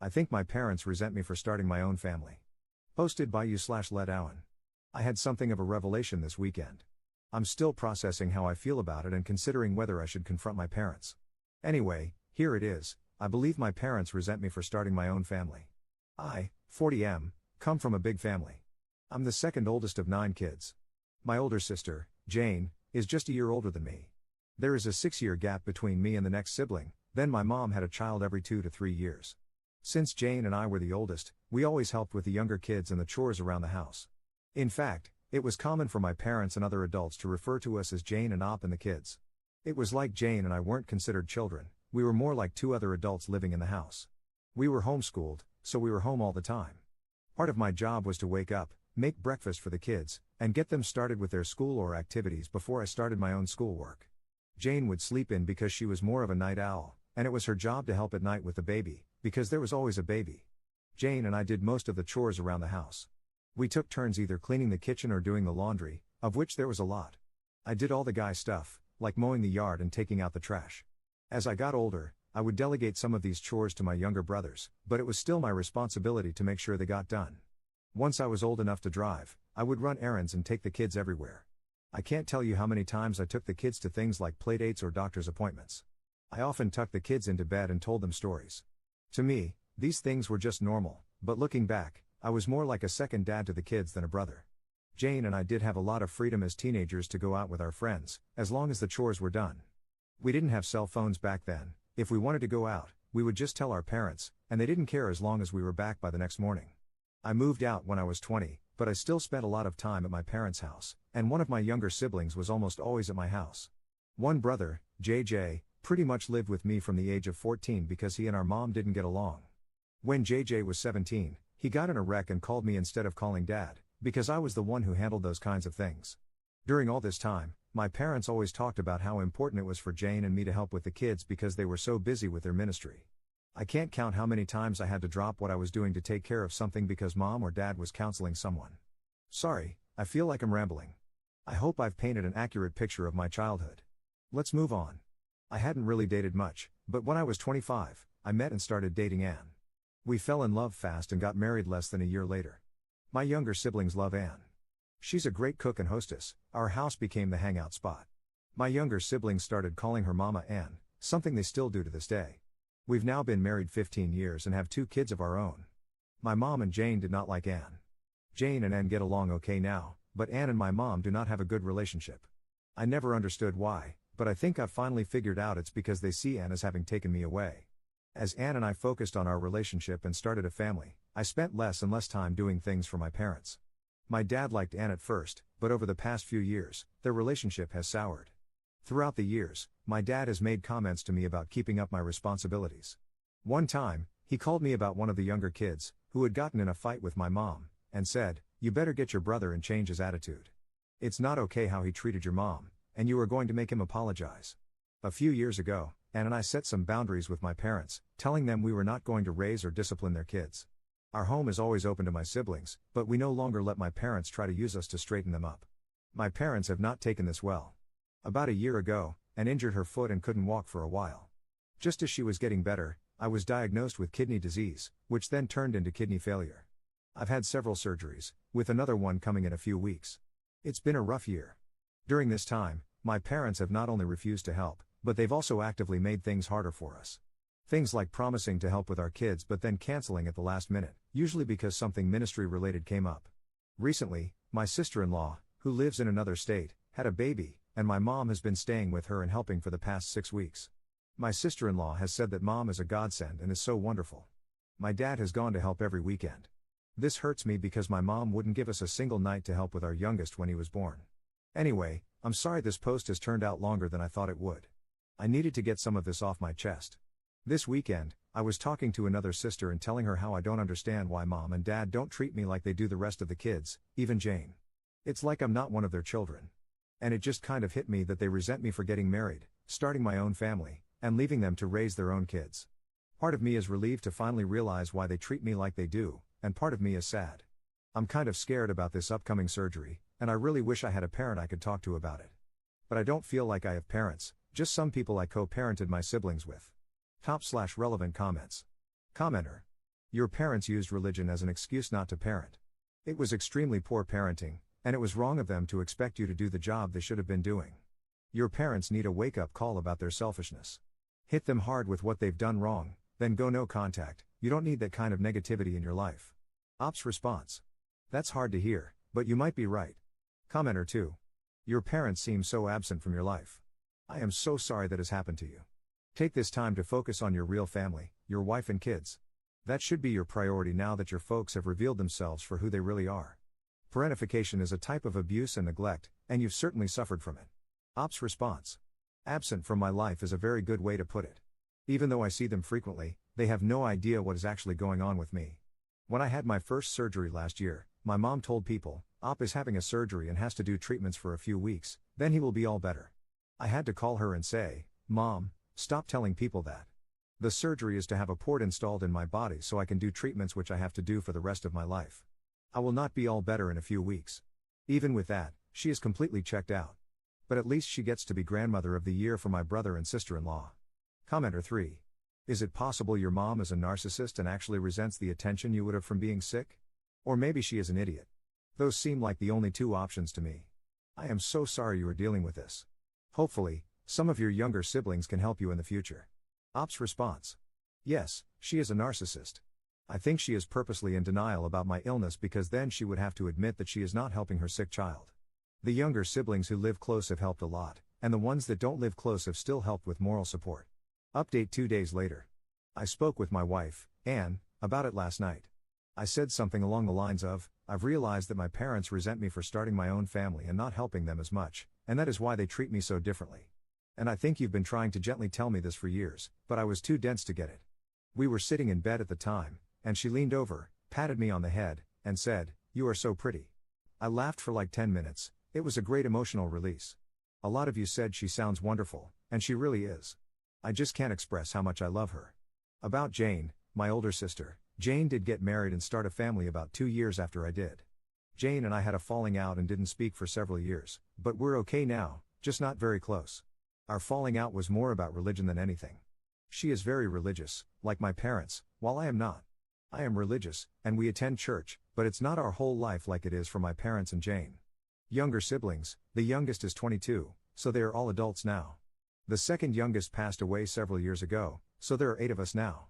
I think my parents resent me for starting my own family. Posted by you/Led Owen. I had something of a revelation this weekend. I'm still processing how I feel about it and considering whether I should confront my parents. Anyway, here it is. I believe my parents resent me for starting my own family. I, 40M, come from a big family. I'm the second oldest of 9 kids. My older sister, Jane, is just a year older than me. There is a 6-year gap between me and the next sibling, then my mom had a child every 2 to 3 years. Since Jane and I were the oldest, we always helped with the younger kids and the chores around the house. In fact, it was common for my parents and other adults to refer to us as Jane and Op and the kids. It was like Jane and I weren't considered children, we were more like 2 other adults living in the house. We were homeschooled, so we were home all the time. Part of my job was to wake up, make breakfast for the kids, and get them started with their school or activities before I started my own schoolwork. Jane would sleep in because she was more of a night owl, and it was her job to help at night with the baby, because there was always a baby. Jane and I did most of the chores around the house. We took turns either cleaning the kitchen or doing the laundry, of which there was a lot. I did all the guy stuff, like mowing the yard and taking out the trash. As I got older, I would delegate some of these chores to my younger brothers, but it was still my responsibility to make sure they got done. Once I was old enough to drive, I would run errands and take the kids everywhere. I can't tell you how many times I took the kids to things like playdates or doctor's appointments. I often tucked the kids into bed and told them stories. To me, these things were just normal, but looking back, I was more like a second dad to the kids than a brother. Jane and I did have a lot of freedom as teenagers to go out with our friends, as long as the chores were done. We didn't have cell phones back then. If we wanted to go out, we would just tell our parents, and they didn't care as long as we were back by the next morning. I moved out when I was 20, but I still spent a lot of time at my parents' house, and one of my younger siblings was almost always at my house. One brother, JJ, pretty much lived with me from the age of 14 because he and our mom didn't get along. When JJ was 17, he got in a wreck and called me instead of calling Dad, because I was the one who handled those kinds of things. During all this time, my parents always talked about how important it was for Jane and me to help with the kids because they were so busy with their ministry. I can't count how many times I had to drop what I was doing to take care of something because Mom or Dad was counseling someone. Sorry, I feel like I'm rambling. I hope I've painted an accurate picture of my childhood. Let's move on. I hadn't really dated much, but when I was 25, I met and started dating Anne. We fell in love fast and got married less than a year later. My younger siblings love Anne. She's a great cook and hostess. Our house became the hangout spot. My younger siblings started calling her Mama Anne, something they still do to this day. We've now been married 15 years and have 2 kids of our own. My mom and Jane did not like Anne. Jane and Anne get along okay now, but Anne and my mom do not have a good relationship. I never understood why, but I think I've finally figured out it's because they see Anne as having taken me away. As Anne and I focused on our relationship and started a family, I spent less and less time doing things for my parents. My dad liked Anne at first, but over the past few years, their relationship has soured. Throughout the years, my dad has made comments to me about keeping up my responsibilities. One time, he called me about one of the younger kids, who had gotten in a fight with my mom, and said, "You better get your brother and change his attitude. It's not okay how he treated your mom, and you are going to make him apologize." A few years ago, Anne and I set some boundaries with my parents, telling them we were not going to raise or discipline their kids. Our home is always open to my siblings, but we no longer let my parents try to use us to straighten them up. My parents have not taken this well. About a year ago, Anne injured her foot and couldn't walk for a while. Just as she was getting better, I was diagnosed with kidney disease, which then turned into kidney failure. I've had several surgeries, with another one coming in a few weeks. It's been a rough year. During this time, my parents have not only refused to help, but they've also actively made things harder for us. Things like promising to help with our kids but then canceling at the last minute, usually because something ministry-related came up. Recently, my sister-in-law, who lives in another state, had a baby, and my mom has been staying with her and helping for the past 6 weeks. My sister-in-law has said that Mom is a godsend and is so wonderful. My dad has gone to help every weekend. This hurts me because my mom wouldn't give us a single night to help with our youngest when he was born. Anyway, I'm sorry this post has turned out longer than I thought it would. I needed to get some of this off my chest. This weekend, I was talking to another sister and telling her how I don't understand why Mom and Dad don't treat me like they do the rest of the kids, even Jane. It's like I'm not one of their children. And it just kind of hit me that they resent me for getting married, starting my own family, and leaving them to raise their own kids. Part of me is relieved to finally realize why they treat me like they do, and part of me is sad. I'm kind of scared about this upcoming surgery, and I really wish I had a parent I could talk to about it. But I don't feel like I have parents, just some people I co-parented my siblings with. /relevant comments. Commenter. Your parents used religion as an excuse not to parent. It was extremely poor parenting, and it was wrong of them to expect you to do the job they should have been doing. Your parents need a wake-up call about their selfishness. Hit them hard with what they've done wrong, then go no contact. You don't need that kind of negativity in your life. Ops response. That's hard to hear, but you might be right. Commenter 2. Your parents seem so absent from your life. I am so sorry that has happened to you. Take this time to focus on your real family, your wife and kids. That should be your priority now that your folks have revealed themselves for who they really are. Parentification is a type of abuse and neglect, and you've certainly suffered from it. Ops response. Absent from my life is a very good way to put it. Even though I see them frequently, they have no idea what is actually going on with me. When I had my first surgery last year, my mom told people, Op is having a surgery and has to do treatments for a few weeks, then he will be all better. I had to call her and say, Mom, stop telling people that. The surgery is to have a port installed in my body so I can do treatments which I have to do for the rest of my life. I will not be all better in a few weeks. Even with that, she is completely checked out. But at least she gets to be grandmother of the year for my brother and sister-in-law. Commenter 3. Is it possible your mom is a narcissist and actually resents the attention you would have from being sick? Or maybe she is an idiot. Those seem like the only two options to me. I am so sorry you are dealing with this. Hopefully, some of your younger siblings can help you in the future. Ops response. Yes, she is a narcissist. I think she is purposely in denial about my illness because then she would have to admit that she is not helping her sick child. The younger siblings who live close have helped a lot, and the ones that don't live close have still helped with moral support. Update 2 days later. I spoke with my wife, Anne, about it last night. I said something along the lines of, I've realized that my parents resent me for starting my own family and not helping them as much, and that is why they treat me so differently. And I think you've been trying to gently tell me this for years, but I was too dense to get it. We were sitting in bed at the time, and she leaned over, patted me on the head, and said, You are so pretty. I laughed for like 10 minutes, it was a great emotional release. A lot of you said she sounds wonderful, and she really is. I just can't express how much I love her. About Jane, my older sister, Jane did get married and start a family about 2 years after I did. Jane and I had a falling out and didn't speak for several years, but we're okay now, just not very close. Our falling out was more about religion than anything. She is very religious, like my parents, while I am not. I am religious, and we attend church, but it's not our whole life like it is for my parents and Jane. Younger siblings, the youngest is 22, so they are all adults now. The second youngest passed away several years ago, so there are 8 of us now.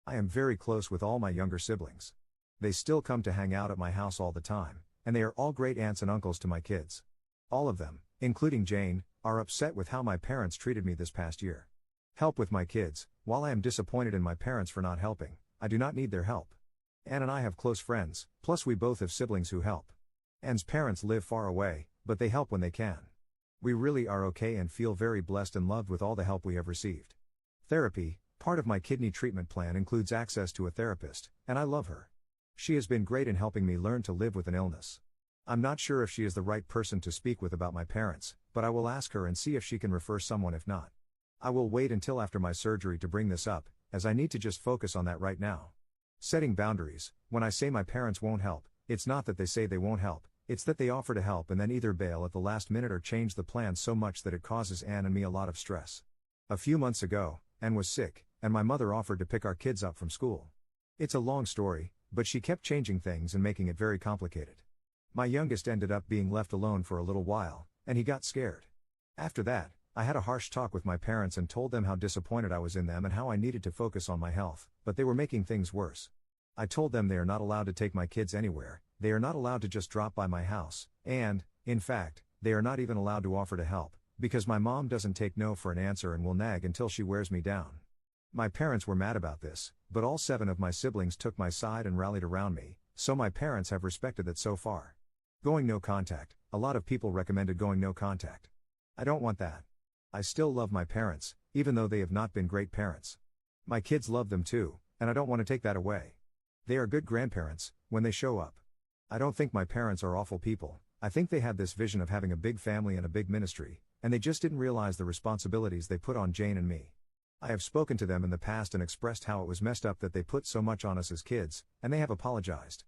I am very close with all my younger siblings. They still come to hang out at my house all the time, and they are all great aunts and uncles to my kids. All of them, including Jane, are upset with how my parents treated me this past year. Help with my kids. While I am disappointed in my parents for not helping, I do not need their help. Anne and I have close friends, plus we both have siblings who help. Anne's parents live far away, but they help when they can. We really are okay and feel very blessed and loved with all the help we have received. Therapy, part of my kidney treatment plan includes access to a therapist, and I love her. She has been great in helping me learn to live with an illness. I'm not sure if she is the right person to speak with about my parents, but I will ask her and see if she can refer someone if not. I will wait until after my surgery to bring this up, as I need to just focus on that right now. Setting boundaries. When I say my parents won't help, it's not that they say they won't help, it's that they offer to help and then either bail at the last minute or change the plan so much that it causes Anne and me a lot of stress. A few months ago, Anne was sick, and my mother offered to pick our kids up from school. It's a long story, but she kept changing things and making it very complicated. My youngest ended up being left alone for a little while, and he got scared. After that, I had a harsh talk with my parents and told them how disappointed I was in them and how I needed to focus on my health, but they were making things worse. I told them they are not allowed to take my kids anywhere, they are not allowed to just drop by my house, and, in fact, they are not even allowed to offer to help, because my mom doesn't take no for an answer and will nag until she wears me down. My parents were mad about this, but all 7 of my siblings took my side and rallied around me, so my parents have respected that so far. Going no contact. A lot of people recommended going no contact. I don't want that. I still love my parents, even though they have not been great parents. My kids love them too, and I don't want to take that away. They are good grandparents, when they show up. I don't think my parents are awful people, I think they had this vision of having a big family and a big ministry, and they just didn't realize the responsibilities they put on Jane and me. I have spoken to them in the past and expressed how it was messed up that they put so much on us as kids, and they have apologized.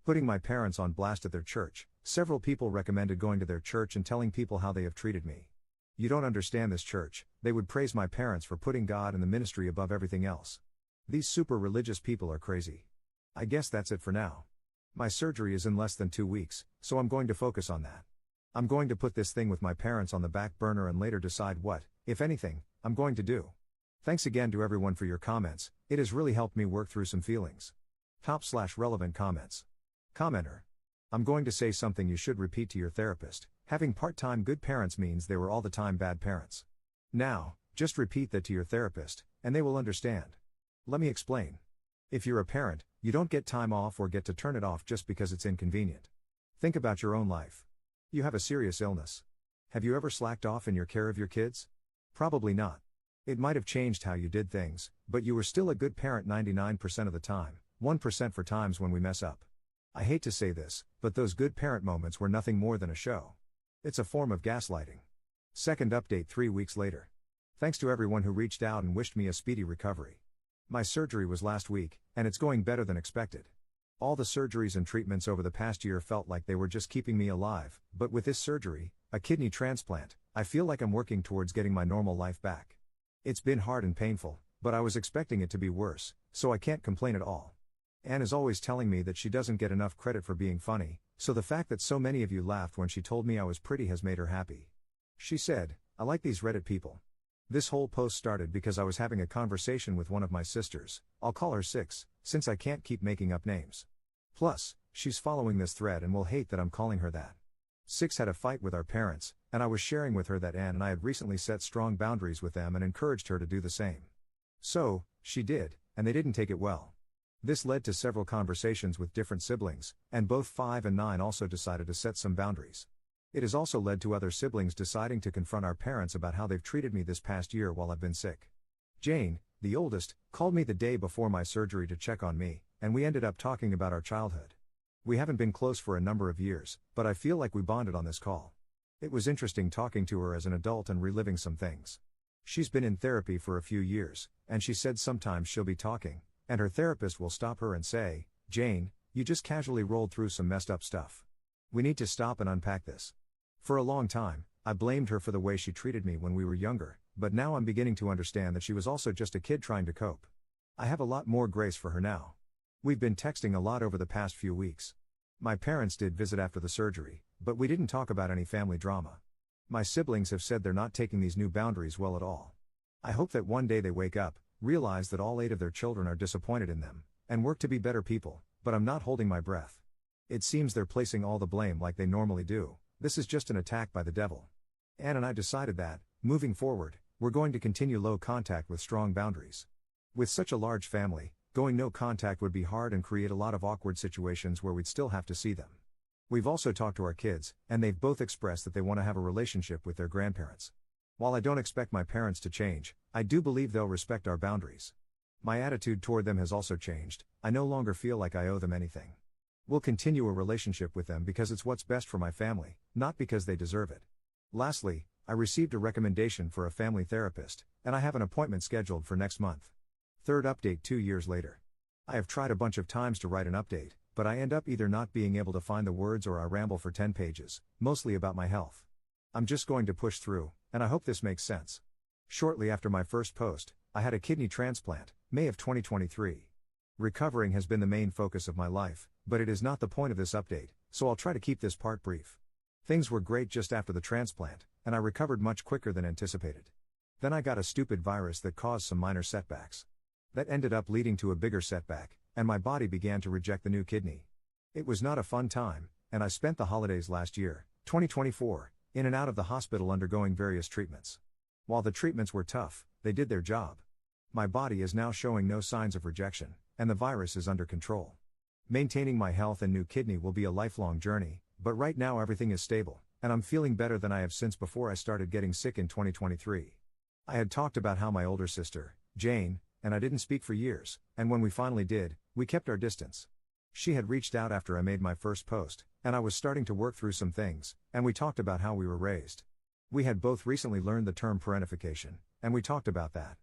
Putting my parents on blast at their church, several people recommended going to their church and telling people how they have treated me. You don't understand this church, they would praise my parents for putting God and the ministry above everything else. These super religious people are crazy. I guess that's it for now. My surgery is in less than 2 weeks, so I'm going to focus on that. I'm going to put this thing with my parents on the back burner and later decide what, if anything, I'm going to do. Thanks again to everyone for your comments, it has really helped me work through some feelings. Top/relevant comments. Commenter. I'm going to say something you should repeat to your therapist. Having part-time good parents means they were all the time bad parents. Now, just repeat that to your therapist, and they will understand. Let me explain. If you're a parent, you don't get time off or get to turn it off just because it's inconvenient. Think about your own life. You have a serious illness. Have you ever slacked off in your care of your kids? Probably not. It might have changed how you did things, but you were still a good parent 99% of the time, 1% for times when we mess up. I hate to say this, but those good parent moments were nothing more than a show. It's a form of gaslighting. Second update 3 weeks later. Thanks to everyone who reached out and wished me a speedy recovery. My surgery was last week, and it's going better than expected. All the surgeries and treatments over the past year felt like they were just keeping me alive, but with this surgery, a kidney transplant, I feel like I'm working towards getting my normal life back. It's been hard and painful, but I was expecting it to be worse, so I can't complain at all. Anne is always telling me that she doesn't get enough credit for being funny, so the fact that so many of you laughed when she told me I was pretty has made her happy. She said, "I like these Reddit people." This whole post started because I was having a conversation with one of my sisters, I'll call her Six, since I can't keep making up names. Plus, she's following this thread and will hate that I'm calling her that. Six had a fight with our parents, and I was sharing with her that Anne and I had recently set strong boundaries with them and encouraged her to do the same. So, she did, and they didn't take it well. This led to several conversations with different siblings, and both 5 and 9 also decided to set some boundaries. It has also led to other siblings deciding to confront our parents about how they've treated me this past year while I've been sick. Jane, the oldest, called me the day before my surgery to check on me, and we ended up talking about our childhood. We haven't been close for a number of years, but I feel like we bonded on this call. It was interesting talking to her as an adult and reliving some things. She's been in therapy for a few years, and she said sometimes she'll be talking, and her therapist will stop her and say, "Jane, you just casually rolled through some messed up stuff. We need to stop and unpack this." For a long time, I blamed her for the way she treated me when we were younger, but now I'm beginning to understand that she was also just a kid trying to cope. I have a lot more grace for her now. We've been texting a lot over the past few weeks. My parents did visit after the surgery, but we didn't talk about any family drama. My siblings have said they're not taking these new boundaries well at all. I hope that one day they wake up, realize that all 8 of their children are disappointed in them, and work to be better people, but I'm not holding my breath. It seems they're placing all the blame like they normally do. This is just an attack by the devil. Anne and I decided that, moving forward, we're going to continue low contact with strong boundaries. With such a large family, going no contact would be hard and create a lot of awkward situations where we'd still have to see them. We've also talked to our kids, and they've both expressed that they want to have a relationship with their grandparents. While I don't expect my parents to change, I do believe they'll respect our boundaries. My attitude toward them has also changed. I no longer feel like I owe them anything. We'll continue a relationship with them because it's what's best for my family, not because they deserve it. Lastly, I received a recommendation for a family therapist, and I have an appointment scheduled for next month. Third update 2 years later. I have tried a bunch of times to write an update, but I end up either not being able to find the words or I ramble for 10 pages, mostly about my health. I'm just going to push through, and I hope this makes sense. Shortly after my first post, I had a kidney transplant, May of 2023. Recovering has been the main focus of my life, but it is not the point of this update, so I'll try to keep this part brief. Things were great just after the transplant, and I recovered much quicker than anticipated. Then I got a stupid virus that caused some minor setbacks. That ended up leading to a bigger setback, and my body began to reject the new kidney. It was not a fun time, and I spent the holidays last year, 2024, in and out of the hospital undergoing various treatments. While the treatments were tough, they did their job. My body is now showing no signs of rejection, and the virus is under control. Maintaining my health and new kidney will be a lifelong journey, but right now everything is stable, and I'm feeling better than I have since before I started getting sick in 2023. I had talked about how my older sister, Jane, and I didn't speak for years, and when we finally did, we kept our distance. She had reached out after I made my first post, and I was starting to work through some things, and we talked about how we were raised. We had both recently learned the term parentification, and we talked about that.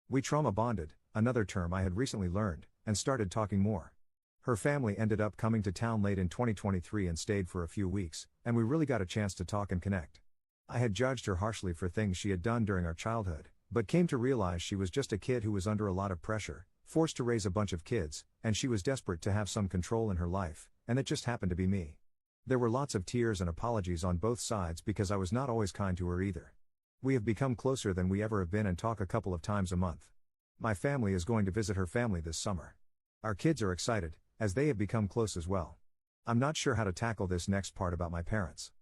We trauma bonded, another term I had recently learned, and started talking more. Her family ended up coming to town late in 2023 and stayed for a few weeks, and we really got a chance to talk and connect. I had judged her harshly for things she had done during our childhood, but came to realize she was just a kid who was under a lot of pressure, Forced to raise a bunch of kids, and she was desperate to have some control in her life, and it just happened to be me. There were lots of tears and apologies on both sides because I was not always kind to her either. We have become closer than we ever have been and talk a couple of times a month. My family is going to visit her family this summer. Our kids are excited, as they have become close as well. I'm not sure how to tackle this next part about my parents.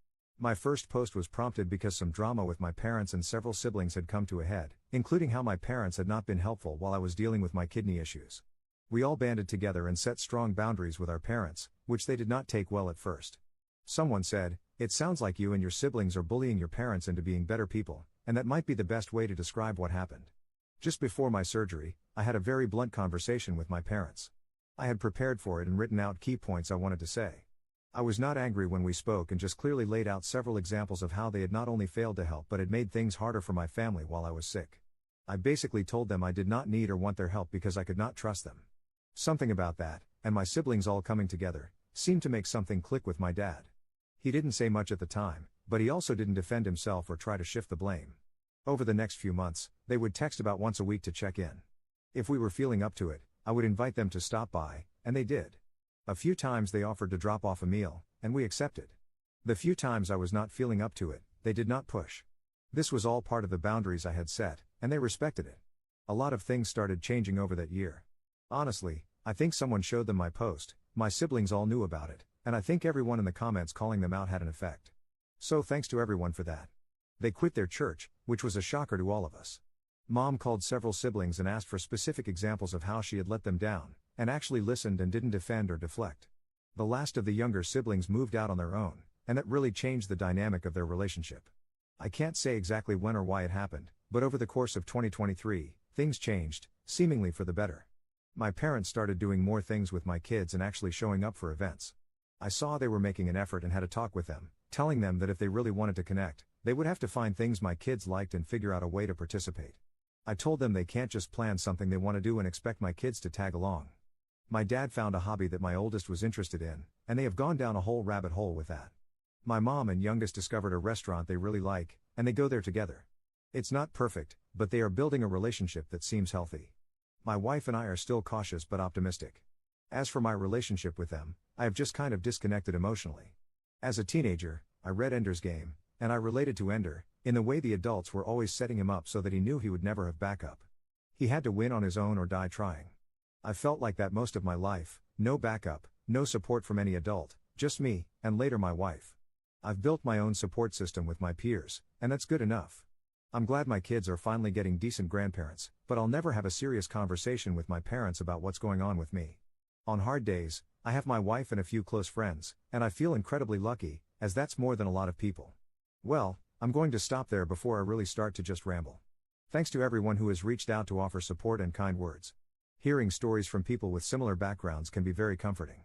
My first post was prompted because some drama with my parents and several siblings had come to a head, including how my parents had not been helpful while I was dealing with my kidney issues. We all banded together and set strong boundaries with our parents, which they did not take well at first. Someone said, "It sounds like you and your siblings are bullying your parents into being better people, and that might be the best way to describe what happened." Just before my surgery, I had a very blunt conversation with my parents. I had prepared for it and written out key points I wanted to say. I was not angry when we spoke and just clearly laid out several examples of how they had not only failed to help but had made things harder for my family while I was sick. I basically told them I did not need or want their help because I could not trust them. Something about that, and my siblings all coming together, seemed to make something click with my dad. He didn't say much at the time, but he also didn't defend himself or try to shift the blame. Over the next few months, they would text about once a week to check in. If we were feeling up to it, I would invite them to stop by, and they did. A few times they offered to drop off a meal, and we accepted. The few times I was not feeling up to it, they did not push. This was all part of the boundaries I had set, and they respected it. A lot of things started changing over that year. Honestly, I think someone showed them my post, my siblings all knew about it, and I think everyone in the comments calling them out had an effect. So thanks to everyone for that. They quit their church, which was a shocker to all of us. Mom called several siblings and asked for specific examples of how she had let them down, and actually listened and didn't defend or deflect. The last of the younger siblings moved out on their own, and that really changed the dynamic of their relationship. I can't say exactly when or why it happened, but over the course of 2023, things changed, seemingly for the better. My parents started doing more things with my kids and actually showing up for events. I saw they were making an effort and had a talk with them, telling them that if they really wanted to connect, they would have to find things my kids liked and figure out a way to participate. I told them they can't just plan something they want to do and expect my kids to tag along. My dad found a hobby that my oldest was interested in, and they have gone down a whole rabbit hole with that. My mom and youngest discovered a restaurant they really like, and they go there together. It's not perfect, but they are building a relationship that seems healthy. My wife and I are still cautious but optimistic. As for my relationship with them, I have just kind of disconnected emotionally. As a teenager, I read Ender's Game, and I related to Ender, in the way the adults were always setting him up so that he knew he would never have backup. He had to win on his own or die trying. I felt like that most of my life, no backup, no support from any adult, just me, and later my wife. I've built my own support system with my peers, and that's good enough. I'm glad my kids are finally getting decent grandparents, but I'll never have a serious conversation with my parents about what's going on with me. On hard days, I have my wife and a few close friends, and I feel incredibly lucky, as that's more than a lot of people. Well, I'm going to stop there before I really start to just ramble. Thanks to everyone who has reached out to offer support and kind words. Hearing stories from people with similar backgrounds can be very comforting.